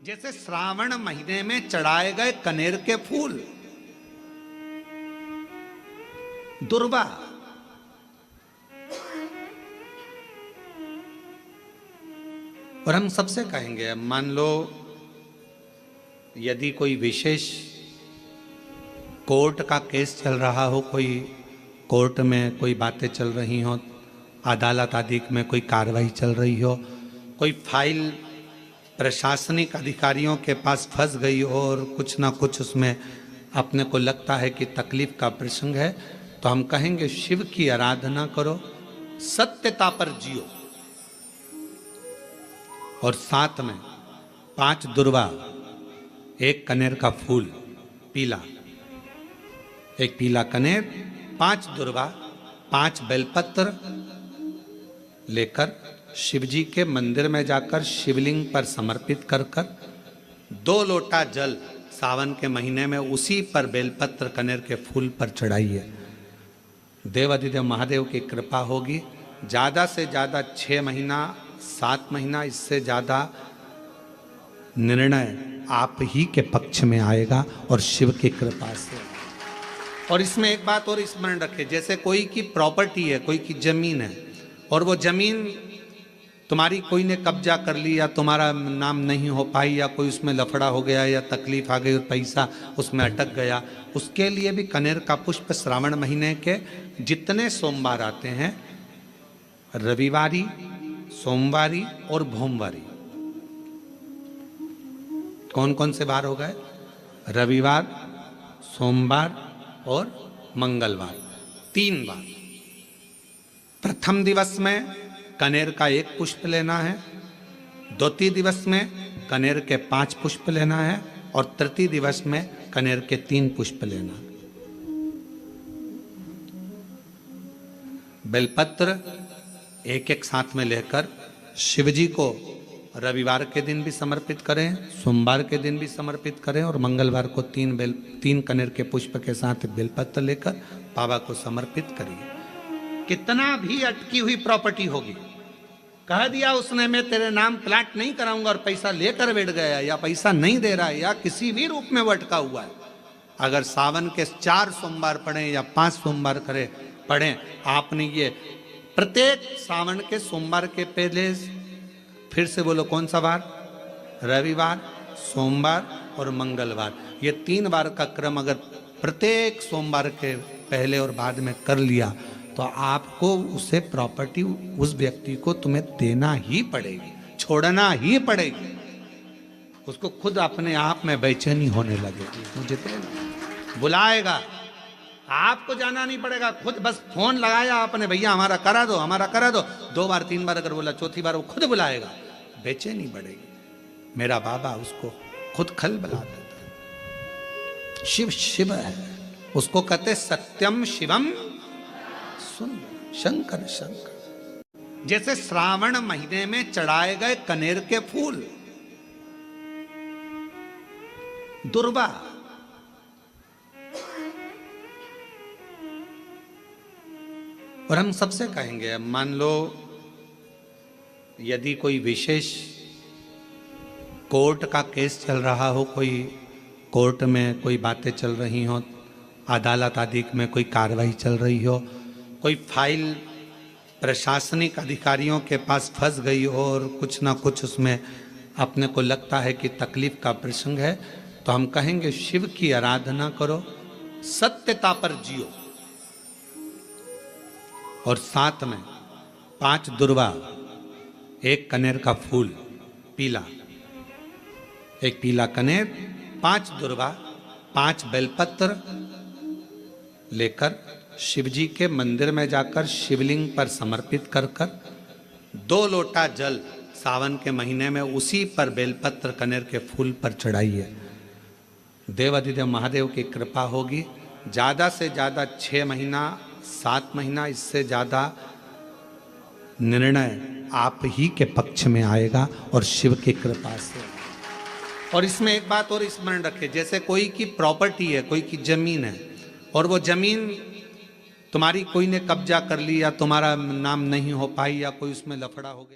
जैसे श्रावण महीने में चढ़ाए गए कनेर के फूल, दुर्वा, और हम सबसे कहेंगे, मान लो यदि कोई विशेष कोर्ट का केस चल रहा हो, कोई कोर्ट में कोई बातें चल रही हो, अदालत आदि में कोई कार्रवाई चल रही हो, कोई फाइल प्रशासनिक अधिकारियों के पास फंस गई हो और कुछ ना कुछ उसमें अपने को लगता है कि तकलीफ का प्रसंग है, तो हम कहेंगे शिव की आराधना करो, सत्यता पर जियो, और साथ में 5 दुर्वा, 1 कनेर का फूल पीला, 1 पीला कनेर, 5 दुर्वा, 5 बेलपत्र लेकर शिवजी के मंदिर में जाकर शिवलिंग पर समर्पित कर 2 लोटा जल सावन के महीने में उसी पर बेलपत्र कनेर के फूल पर चढ़ाइए। देवाधिदेव महादेव की कृपा होगी। ज़्यादा से ज़्यादा 6 महीना 7 महीना, इससे ज़्यादा निर्णय आप ही के पक्ष में आएगा और शिव की कृपा से। और इसमें एक बात और स्मरण रखें, जैसे कोई की प्रॉपर्टी है, कोई की जमीन है, और वो जमीन तुम्हारी कोई ने कब्जा कर ली, या तुम्हारा नाम नहीं हो पाई, या कोई उसमें लफड़ा हो गया, या तकलीफ आ गई और पैसा उसमें अटक गया, उसके लिए भी कनेर का पुष्प श्रावण महीने के जितने सोमवार आते हैं, रविवारी, सोमवारी और भोमवारी, कौन कौन से बार हो गए? रविवार, सोमवार और मंगलवार, 3 बार। प्रथम दिवस में कनेर का 1 पुष्प लेना है, द्वितीय दिवस में कनेर के 5 पुष्प लेना है, और तृतीय दिवस में कनेर के 3 पुष्प लेना है। बेलपत्र 1-1 साथ में लेकर शिवजी को रविवार के दिन भी समर्पित करें, सोमवार के दिन भी समर्पित करें, और मंगलवार को 3 कनेर के पुष्प के साथ बेलपत्र लेकर बाबा को समर्पित करिए। कितना भी अटकी हुई प्रॉपर्टी होगी, कह दिया उसने मैं तेरे नाम प्लाट नहीं कराऊंगा, और पैसा लेकर बैठ गया, या पैसा नहीं दे रहा है, या किसी भी रूप में वो अटका हुआ है, अगर सावन के 4 सोमवार पढ़े या 5 सोमवार पढ़े, आपने ये प्रत्येक सावन के सोमवार के पहले, फिर से बोलो कौन सा बार? रविवार, सोमवार और मंगलवार, ये 3 बार का क्रम अगर प्रत्येक सोमवार के पहले और बाद में कर लिया, तो आपको उसे प्रॉपर्टी उस व्यक्ति को तुम्हें देना ही पड़ेगी, छोड़ना ही पड़ेगी। उसको खुद अपने आप में बेचैनी होने लगेगी, मुझे बुलाएगा, आपको जाना नहीं पड़ेगा, खुद बस फोन लगाया आपने, भैया हमारा करा दो, हमारा करा दो, 2 बार 3 बार अगर बोला, चौथी बार वो खुद बुलाएगा, बेचैनी बढ़ेगी। मेरा बाबा उसको खुद खल बुला देता। शिव शिव है, उसको कहते सत्यम शिवम सुंदर, शंकर शंकर। जैसे श्रावण महीने में चढ़ाए गए कनेर के फूल, दुर्वा, और हम सबसे कहेंगे, मान लो यदि कोई विशेष कोर्ट का केस चल रहा हो, कोई कोर्ट में कोई बातें चल रही हो, अदालत आदि में कोई कार्रवाई चल रही हो, कोई फाइल प्रशासनिक अधिकारियों के पास फंस गई हो, और कुछ ना कुछ उसमें अपने को लगता है कि तकलीफ का प्रसंग है, तो हम कहेंगे शिव की आराधना करो, सत्यता पर जियो, और साथ में 5 दुर्वा, 1 कनेर का फूल पीला, 1 पीला कनेर, 5 दुर्वा, 5 बेलपत्र लेकर शिवजी के मंदिर में जाकर शिवलिंग पर समर्पित कर 2 लोटा जल सावन के महीने में उसी पर बेलपत्र कनेर के फूल पर चढ़ाइए। देवाधिदेव महादेव की कृपा होगी। ज़्यादा से ज़्यादा 6 महीना 7 महीना, इससे ज़्यादा निर्णय आप ही के पक्ष में आएगा और शिव की कृपा से। और इसमें एक बात और स्मरण रखें, जैसे कोई की प्रॉपर्टी है, कोई की जमीन है, और वो जमीन तुम्हारी कोई ने कब्जा कर ली, या तुम्हारा नाम नहीं हो पाई, या कोई उसमें लफड़ा हो गया।